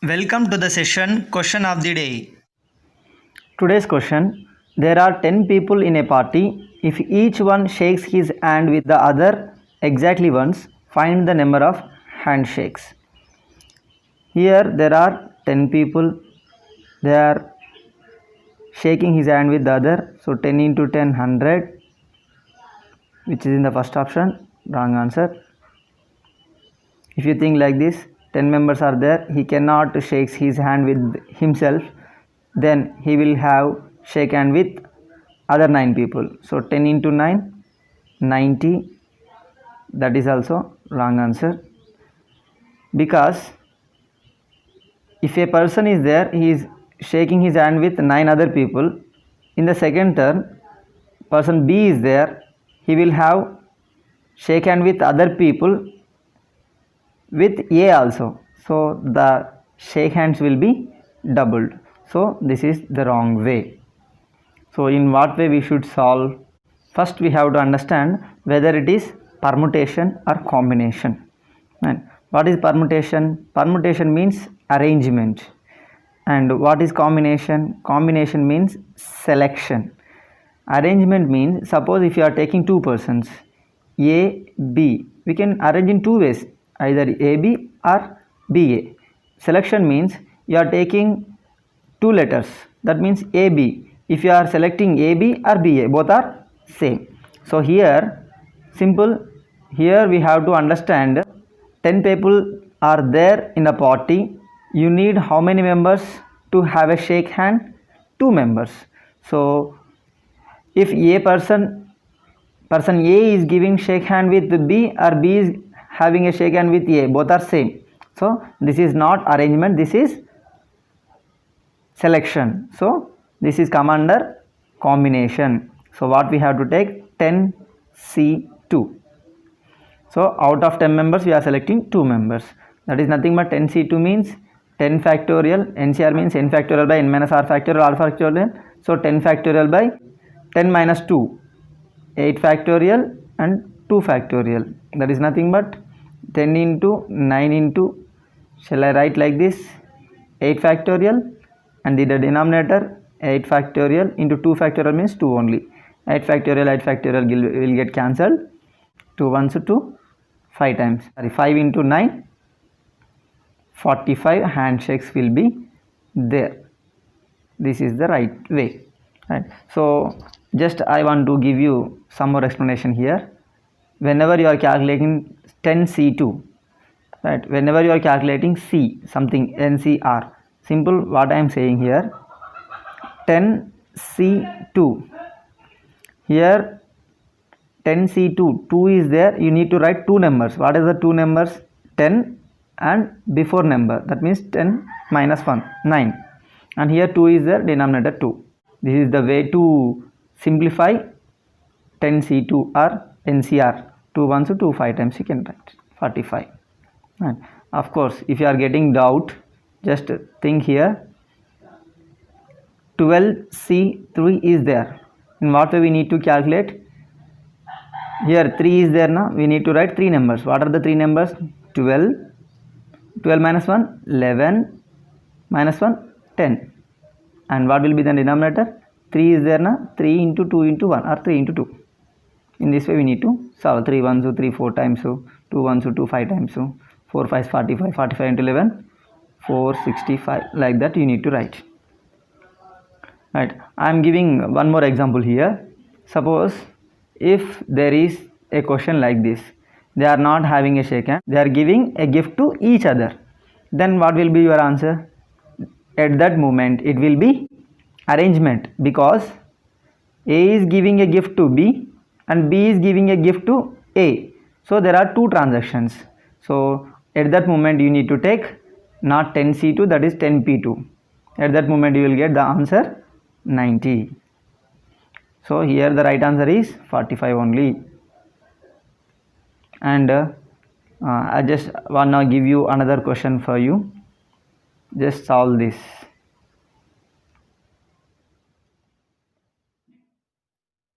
Welcome to the session Question of the Day. Today's question: there are 10 people in a party. If each one shakes his hand with the other exactly once, find the number of handshakes. Here there are 10 people. They are shaking his hand with the other. So 10 into 10, 100, which is in the first option. Wrong answer. If you think like this, 10 members are there, he cannot shake his hand with himself, then he will have shake hand with other 9 people. So 10 into 9, 90. That is also wrong answer, because if a person is there, he is shaking his hand with 9 other people. In the second turn, person B is there, he will have shake hand with other people with A also. So the shake hands will be doubled. So this is the wrong way. So in what way we should solve? First we have to understand whether it is permutation or combination. And what is permutation? Permutation means arrangement. And what is combination? Combination means selection. Arrangement means, suppose if you are taking two persons, A, B, we can arrange in two ways, either AB or BA. Selection means you are taking two letters, that means AB. If you are selecting AB or BA, both are same. So here simple, here we have to understand 10 people are there in a party. You need how many members to have a shake hand? 2 members. So if person A is giving shake hand with B, or B is having a shake hand with A, both are same. So this is not arrangement, this is selection. So this is come under combination. So what we have to take? 10C2. So out of 10 members we are selecting 2 members. That is nothing but 10C2 means 10 factorial, NCR means n factorial by n minus r factorial, r factorial. So 10 factorial by 10 minus 2, 8 factorial and 2 factorial. That is nothing but 10 into 9 into, shall I write like this, 8 factorial, and the denominator 8 factorial into 2 factorial means 2 only. 8 factorial will get cancelled. 2 ones 2, 5 times. Sorry, 5 into 9, 45 handshakes will be there. This is the right way. Right. So just I want to give you some more explanation here. Whenever you are calculating 10C2, right, whenever you are calculating C, something NCR, simple what I am saying here, 10C2, here 10C2, 2 is there, you need to write 2 numbers. What is the 2 numbers? 10 and before number, that means 10 minus 1, 9, and here 2 is there, denominator 2. This is the way to simplify 10C2 or NCR. 2 ones 2, 5 times you can write 45. And of course if you are getting doubt, just think here, 12C3 is there. In what way we need to calculate? Here 3 is there now, we need to write 3 numbers. What are the 3 numbers? 12, 12 minus 1, 11, minus 1, 10. And what will be the denominator? 3 is there now, 3 into 2 into 1, or 3 into 2. In this way we need to solve. 3 ones 3, 4 times, 2 ones 2, 5 times, 4 5 45, 45 into 11, 465, like that you need to write. Right. I am giving one more example here. Suppose if there is a question like this, they are not having a shake hand, they are giving a gift to each other, then what will be your answer? At that moment it will be arrangement, because A is giving a gift to B and B is giving a gift to A. So there are 2 transactions. So at that moment you need to take not 10C2, that is 10P2. At that moment you will get the answer 90. So here the right answer is 45 only. And I just want to give you another question for you. Just solve this.